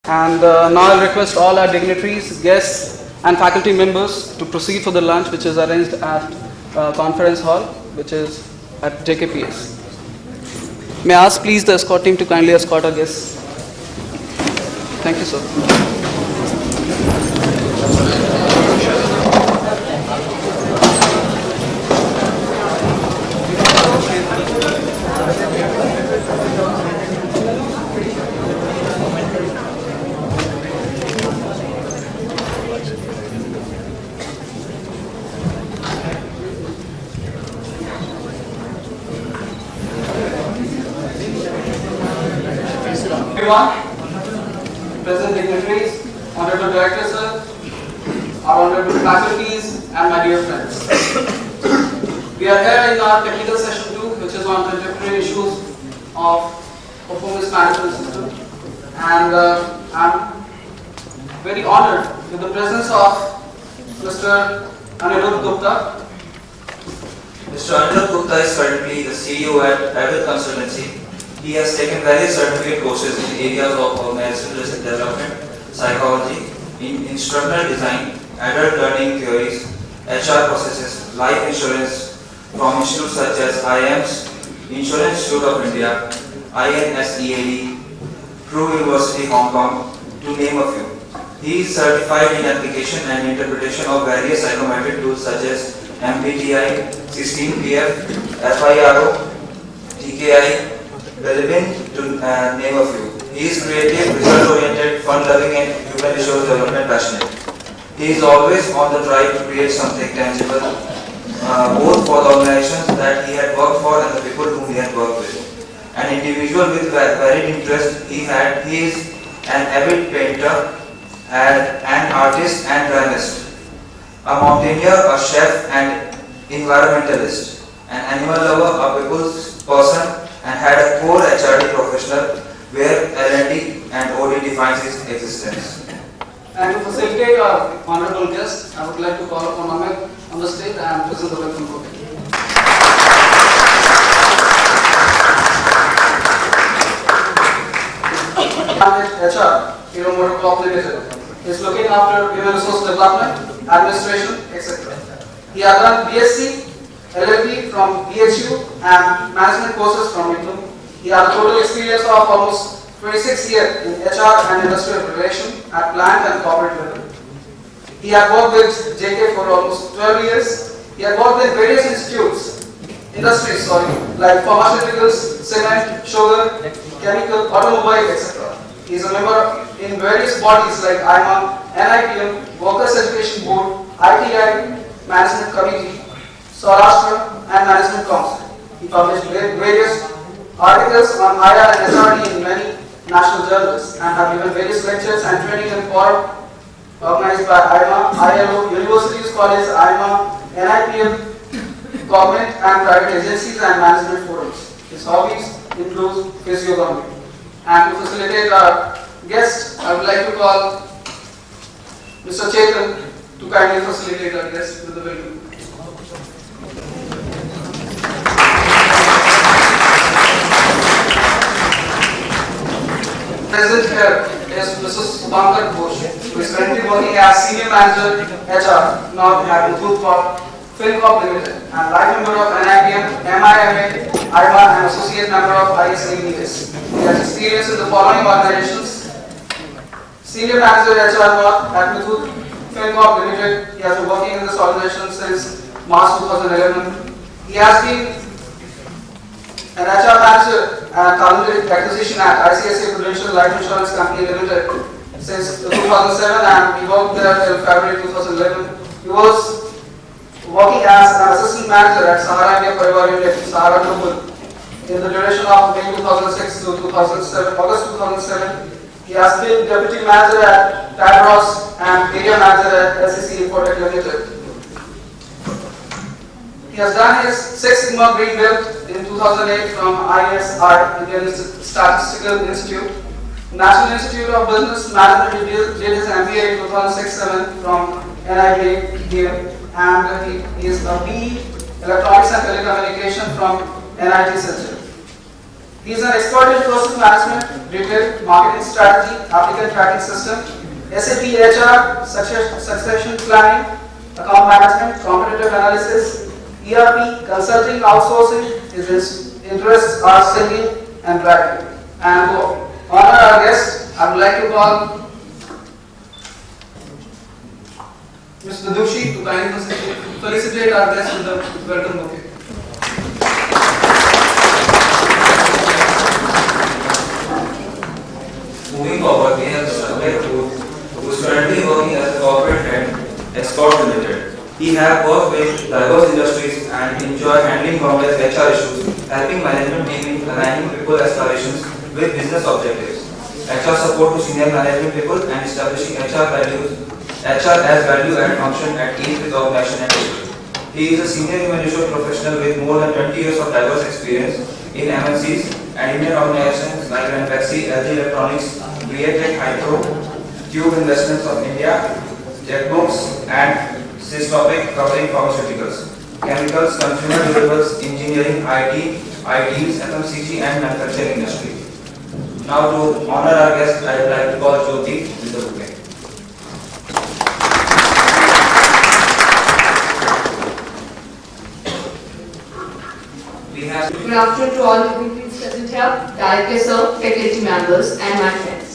And now I'll request all our dignitaries, guests, and faculty members to proceed for the lunch, which is arranged at Conference Hall, which is at JKPS. May I ask, please, the escort team to kindly escort our guests. Thank you, sir. Everyone, present dignitaries, honorable directors, sir, our honorable faculties, and my dear friends. We are here in our technical session 2, which is on contemporary issues of performance management system, and I'm very honored with the presence of Mr. Anirudh Gupta. Mr. Anirudh Gupta is currently the CEO at Avid Consultancy. He has taken various certificate courses in areas of organizational development, psychology, instructional design, adult learning theories, HR processes, life insurance from institutes such as IIMS, Insurance Institute of India, INSEAD, True University Hong Kong, to name a few. He is certified in application and interpretation of various psychometric tools such as MBTI, 16PF, FIRO, TKI, relevant to name a few. He is creative, result-oriented, fun-loving, and human resource development passionate. He is always on the drive to create something tangible, both for the organizations that he had worked for and the people whom he had worked with. An individual with varied interests, he is an avid painter, an artist and dramist, a mountaineer, a chef and environmentalist, an animal lover, a people's person, and had a core HRD professional where L&D and OD defines his existence. And to facilitate our honorable guest, I would like to call upon Amit on the stage and present the welcome program. HR, Hero Motor Corp Limited, is looking after human resource development, administration, etc. He has done BSc, LLB from BHU and management courses from ITU. He has a total experience of almost 26 years in HR and industrial relations at plant and corporate level. He has worked with JK for almost 12 years. He has worked with various industries, like pharmaceuticals, cement, sugar, chemical, automobile, etc. He is a member in various bodies like IMA, NIPM, Workers' Education Board, ITI, Management Committee, Saurashtra and Management Council. He published various articles on IR and SRD in many national journals and have given various lectures and training and forums organized by IMA, ILO, universities, colleges, IMA, NIPM, government and private agencies and management forums. His hobbies include physiognomy. And to facilitate our guest, I would like to call Mr. Chetan to kindly facilitate our guest with the welcome. Present here is Mrs. Pankaj Ghosh, who is currently working as Senior Manager HR, now at Conclave Film Corp Limited, and life member of NIPM, MIMA, IMA, and Associate Member of ISABS. He has experience in the following organizations: Senior Manager HR at Conclave Film Corp Limited. He has been working in this organization since March 2011. He has been an HR Manager and Talent Acquisition at ICICI Prudential Life Insurance Company Limited since 2007, and he worked there till February 2011. He was working as an Assistant Manager at Sahara India Parivar Unit, Sahara Global, in the duration of May 2006 to August 2007. He has been Deputy Manager at Tadros and Area Manager at SEC Infotech Limited. He has done his 6 Sigma Green Belt in 2008 from ISI, Indian Statistical Institute. National Institute of Business Management did his MBA in 2006-07 from NIT, and he is a BE Electronics and Telecommunication from NIT Center. He is an expert in process management, retail, marketing strategy, applicant tracking system, SAP HR, succession planning, account management, competitive analysis, ERP, consulting, outsourcing. His interests are singing and writing. And to honor our guest, I would like to call Mr. Doshi to kindly felicitate our guest with the welcome bouquet. Moving forward, we have Mr. Abhay who is currently working as a corporate head at Scott Limited. He has worked with diverse industries and enjoy handling complex HR issues, helping management team in aligning people aspirations with business objectives, HR support to senior management people, and establishing HR as value-add function at ease with organization and people. He is a senior human resource professional with more than 20 years of diverse experience in MNCs and Indian organizations like Ranbaxy, LG Electronics, Createch, Hydro, Tube Investments of India, Jetbooks, and Systopic covering pharmaceuticals, chemicals, consumer durables, engineering, ITs, FMCG, and manufacturing industry. Now to honor our guest, I would like to call Jyoti with the bouquet. Good afternoon to all dignitaries present here, director sir, faculty members, and my friends.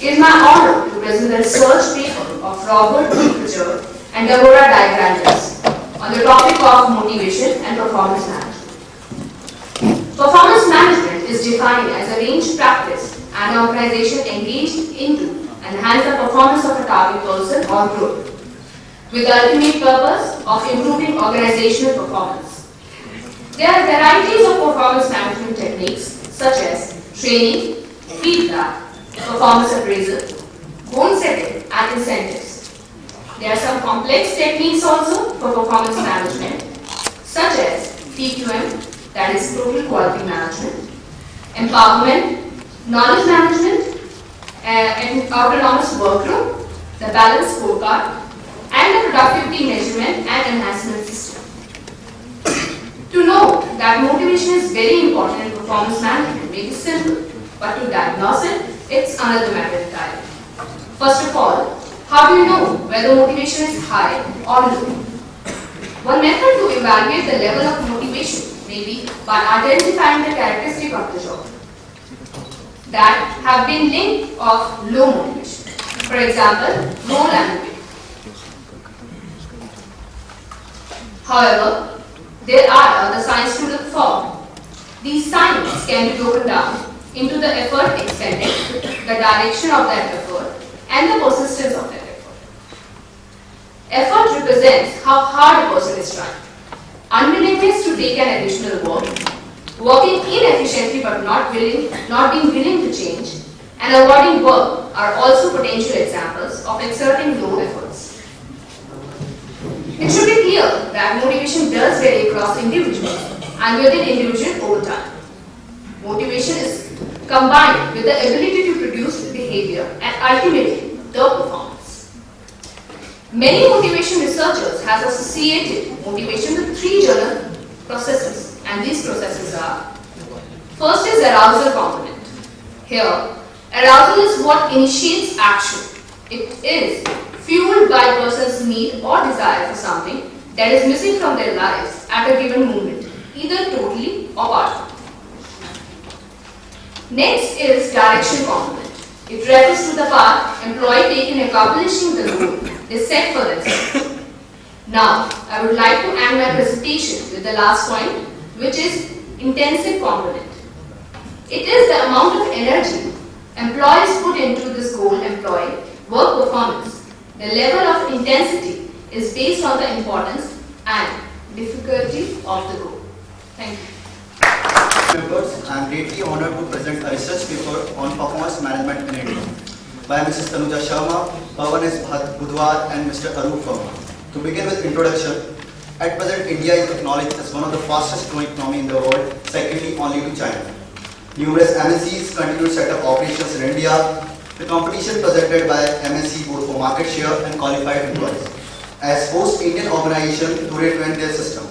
It is my honor to present the research paper of Robert Pritchard and Deborah Diagrandis on the topic of motivation and performance management. Performance management is defined as a range practice an organization engaged into enhance the performance of a target person or group with the ultimate purpose of improving organizational performance. There are varieties of performance management techniques such as training, feedback, performance appraisal, goal setting, and incentives. There are some complex techniques also for performance management such as TQM, that is total quality management, empowerment, knowledge management, an autonomous workroom, the balanced scorecard, and the productivity measurement and enhancement system. To know that motivation is very important in performance management may be simple, but to diagnose it, it's another matter entirely. First of all, how do you know whether motivation is high or low? One method to evaluate the level of motivation may be by identifying the characteristic of the job that have been linked of low motivation. For example, role ambiguity. However, there are other signs to look for. These signs can be broken down into the effort expended, the direction of that effort, and the persistence of that effort. Effort represents how hard a person is trying. Unwillingness to take an additional work, working inefficiently but not being willing to change, and avoiding work are also potential examples of exerting low efforts. It should be clear that motivation does vary across individuals and within individuals over time. Motivation is combined with the ability to produce behavior and ultimately the performance. Many motivation researchers have associated motivation with three general processes, and these processes are: first is arousal component. Here, arousal is what initiates action. It is fueled by a person's need or desire for something that is missing from their lives at a given moment, either totally or partly. Next is direction component. It refers to the path employee take in accomplishing the goal they set for themselves. Now, I would like to end my presentation with the last point, which is intensive component. It is the amount of energy employees put into this goal employee work performance. The level of intensity is based on the importance and difficulty of the goal. Thank you. Members, I am greatly honored to present a research paper on performance management in India by Mrs. Tanuja Sharma, Pawan S. Budhwar, and Mr. Arup Verma. To begin with introduction, at present India is acknowledged as one of the fastest growing economy in the world, secondly only to China. Numerous MNCs continue to set up operations in India. The competition presented by MNC both for market share and qualified employees as host Indian organization to reinvent their system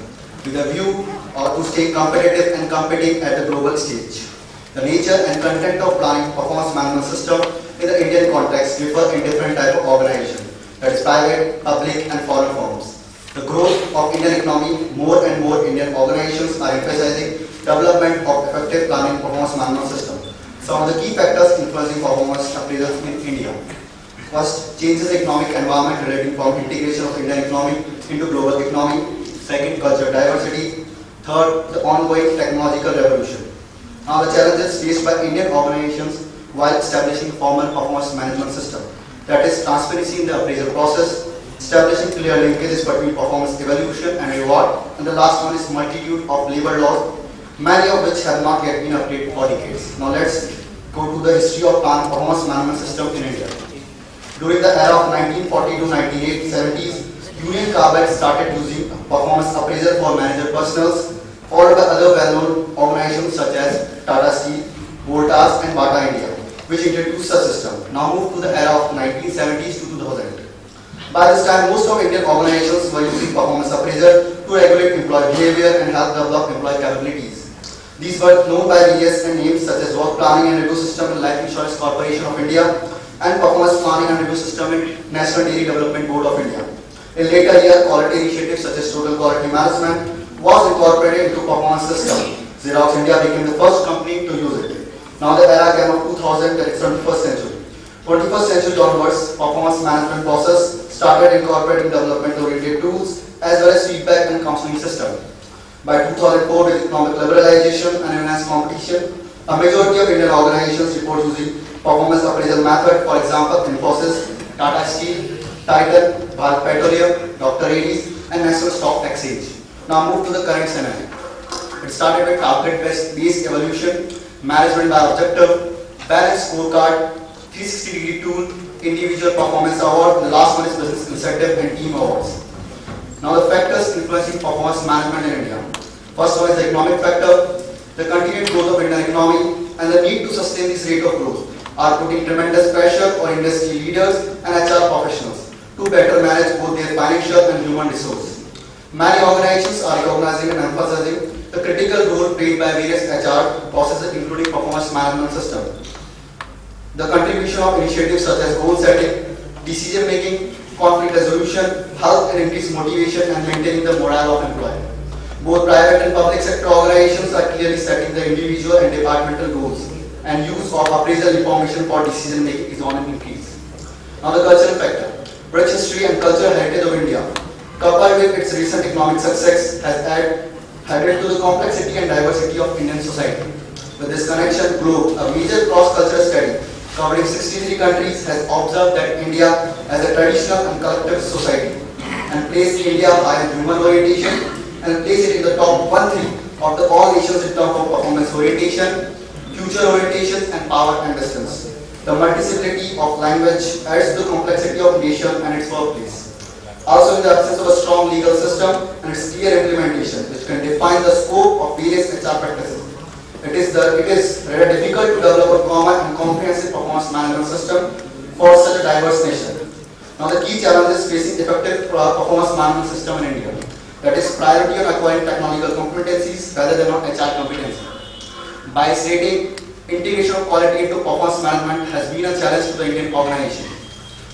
with a view or to stay competitive and competing at the global stage. The nature and content of planning performance management system in the Indian context differ in different types of organization, that is private, public and foreign firms. The growth of Indian economy, more and more Indian organizations are emphasizing development of effective planning performance management system. Some of the key factors influencing performance appraisals in India. First, changes in economic environment relating from integration of Indian economy into global economy. Second, cultural diversity. Third, the ongoing technological revolution. Now the challenges faced by Indian organizations while establishing formal performance management system. That is transparency in the appraisal process, establishing clear linkages between performance evaluation and reward, and the last one is multitude of labor laws, many of which have not yet been updated for decades. Now let's go to the history of plant performance management system in India. During the era of 1940 to 1970s, Union Carbide started using performance appraisal for manager personnel, followed by other well-known organizations such as Tata Steel, Voltas and Bata India, which introduced such system. Now move to the era of 1970s to 2000. By this time, most of Indian organizations were using performance appraisal to regulate employee behavior and help develop employee capabilities. These were known by various names such as Work Planning and Review System in Life Insurance Corporation of India and Performance Planning and Review System in National Dairy Development Board of India. In later years, quality initiatives such as Total Quality Management was incorporated into performance system. Xerox India became the first company to use it. Now the era came of 2000 till 21st century. 21st century onwards, performance management process started incorporating development-oriented tools as well as feedback and counseling system. By 2004, with economic liberalization and enhanced competition, a majority of Indian organizations report using performance appraisal method. For example, Infosys, Tata Steel, Titan, Bharat Petroleum, Dr. Reddy's, and National Stock Exchange. Now move to the current scenario. It started with target-based evaluation, management by objective, balanced scorecard, 360-degree tool, individual performance award. The last one is business incentive and team awards. Now the factors influencing performance management in India. First one is the economic factor. The continued growth of Indian economy and the need to sustain this rate of growth are putting tremendous pressure on industry leaders and HR professionals to better manage both their financial and human resources. Many organizations are recognizing and emphasizing the critical role played by various HR processes including performance management system. The contribution of initiatives such as goal setting, decision making, conflict resolution, help and increase motivation and maintaining the morale of employees. Both private and public sector organizations are clearly setting the individual and departmental goals, and use of appraisal information for decision making is on an increase. Now the cultural factor. Rich history and cultural heritage of India, coupled with its recent economic success, has added to the complexity and diversity of Indian society. With this connection, Globe, a major cross-cultural study covering 63 countries, has observed that India as a traditional and collective society and placed India high in human orientation and placed it in the top 1-3 of the all nations in terms of performance orientation, future orientation and power and distance. The multiplicity of language adds to the complexity of nation and its workplace. Also in the absence of a strong legal system and its clear implementation, which can define the scope of various HR practices. It is rather difficult to develop a common and comprehensive performance management system for such a diverse nation. Now the key challenges facing effective performance management system in India. That is priority on acquiring technological competencies rather than on HR competency. By stating integration of quality into performance management has been a challenge to the Indian organization.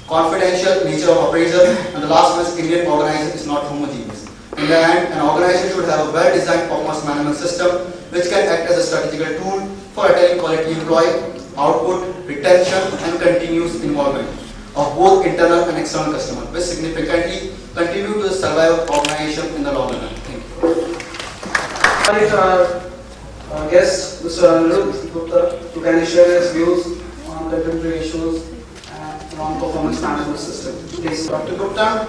Confidential nature of appraisal, and the last one is Indian organization is not homogeneous. In the end, an organization should have a well-designed performance management system which can act as a strategical tool for attaining quality employee, output, retention and continuous involvement of both internal and external customers, which significantly contribute to the survival of the organization in the long run. Thank you. Our guest, Mr. Anirudh Gupta, to kindly share his views on contemporary issues and on performance management system. Please, Dr. Gupta,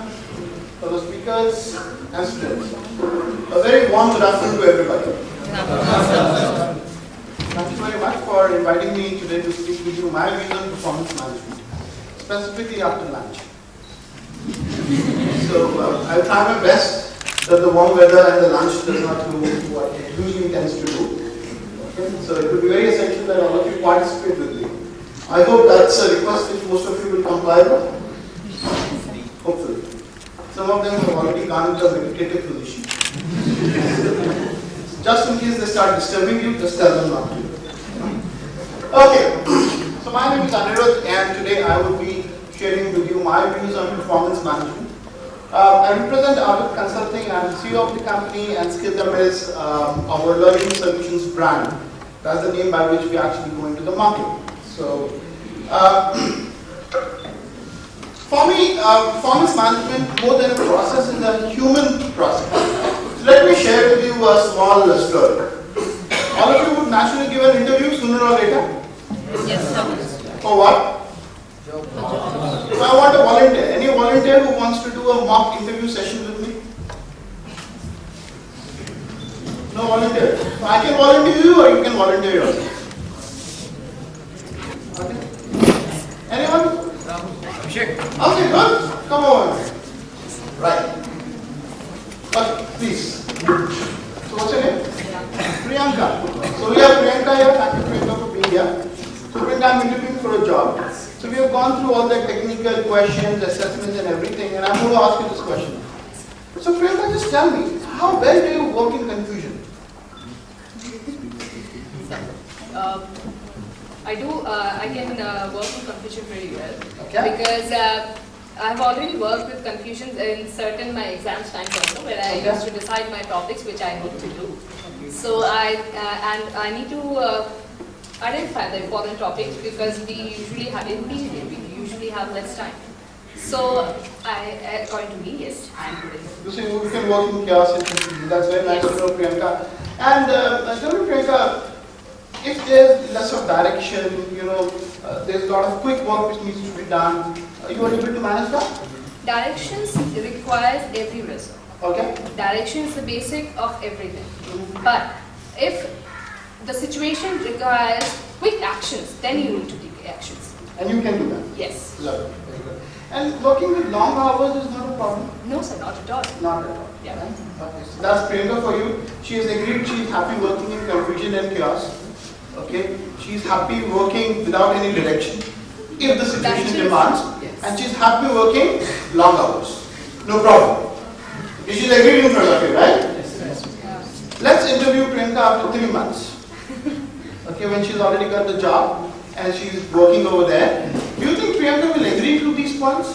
fellow speakers and students, a very warm good afternoon to everybody. Thank you very much for inviting me today to speak with you my views on performance management, specifically after lunch. So I'll try my best that the warm weather and the lunch does not do what it usually tends to do. Okay? So it would be very essential that all of you participate with me. I hope that's a request which most of you will comply with. Hopefully. Some of them have already gone into a meditative position. Just in case they start disturbing you, just tell them not to. Okay, so my name is Anirudh, and today I will be sharing with you my views on performance management. I represent Avid Consulting. I am the CEO of the company, and Skillthem is our learning solutions brand. That's the name by which we actually go into the market. So, for me, performance management, more than a process, is a human process. So let me share with you a small story. All of you would naturally give an interview sooner or later? Yes, sir. For what? So I want a volunteer. Any volunteer who wants to do a mock interview session with me? No volunteer. So I can volunteer you, or you can volunteer yourself. Okay. Anyone? Okay, good. Come on. Right. Okay, please. So what's your name? Priyanka. So we have Priyanka here. Thank you, Priyanka, for being here. So Priyanka, I'm interviewing for a job. So we have gone through all the technical questions, assessments and everything, and I'm going to ask you this question. So Priyanka, just tell me, how well do you work in confusion? I can work in confusion very well. Okay. Because I've already worked with confusions in certain my exams times also, where I used to decide my topics which I need to do. So I need to identify the important topics, because we usually have less time. So according to me, yes, I'm good at it. You see, you can work in chaos and confusion. That's very nice to know, Priyanka. And tell me, Priyanka, if there's less of direction, there's a lot of quick work which needs to be done, you are able to manage that? Directions requires every resume. Okay. Direction is the basic of everything. But if the situation requires quick actions, then you need to take actions. And you can do that? Yes. Love it. Very good. And working with long hours is not a problem? No, sir, not at all. Not at all. Yeah. Right? Okay. So that's Priyanka for you. She has agreed she is happy working in confusion and chaos. Okay. She is happy working without any direction, if the situation demands. Yes. And she is happy working long hours. No problem. Okay, she's agreed in front of you, right? Yes. Yeah. Let's interview Priyanka after 3 months. Okay, when she's already got the job and she's working over there. Do you think Priyanka will agree to these points?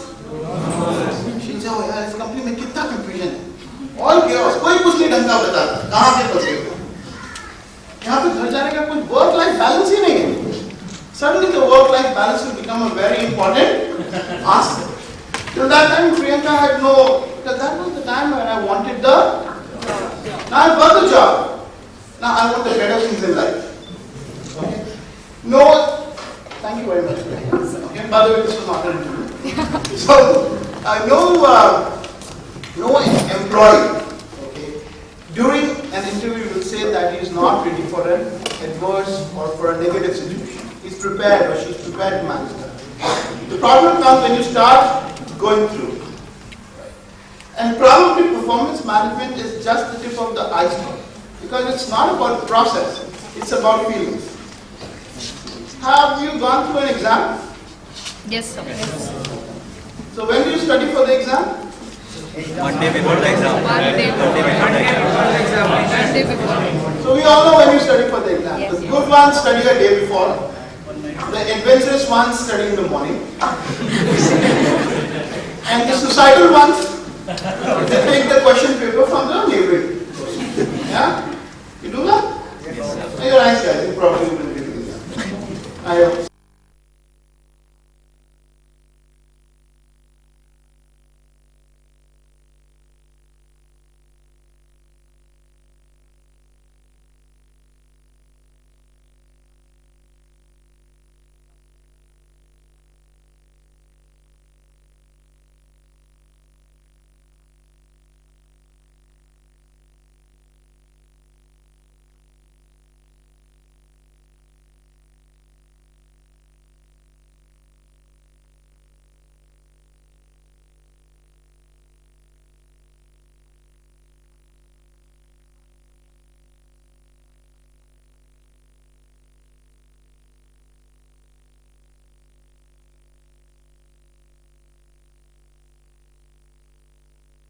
She'll say, oh yeah, this company में कितना confusion है. All chaos, कोई कुछ नहीं ढंग का बताता. कहाँ से फंसे हो? यहाँ पे घर जाने का कोई work-life balance ही नहीं है. Suddenly the work-life balance will become a very important aspect. Till that time, Priyanka had because that was the time when I wanted now I've got the job. Now I want the better things in life. Okay. No, thank you very much. Okay. By the way, this was not an interview. So, no employee, okay, during an interview will say that he is not ready for an adverse or for a negative situation. He's prepared or she's prepared to manage that. The problem comes when you start going through. And probably performance management is just the tip of the iceberg, because it's not about the process, it's about feelings. Have you gone through an exam? Yes, sir. Yes. So when do you study for the exam? 1 day before the exam. 1 day before. So we all know when you study for the exam. Yes, The yes. good ones study a day before. The adventurous ones study in the morning. And the suicidal ones, they take the question paper from the neighboring. Yeah? You do that? Yes, sir. You're nice guys, you probably will do it. I hope so.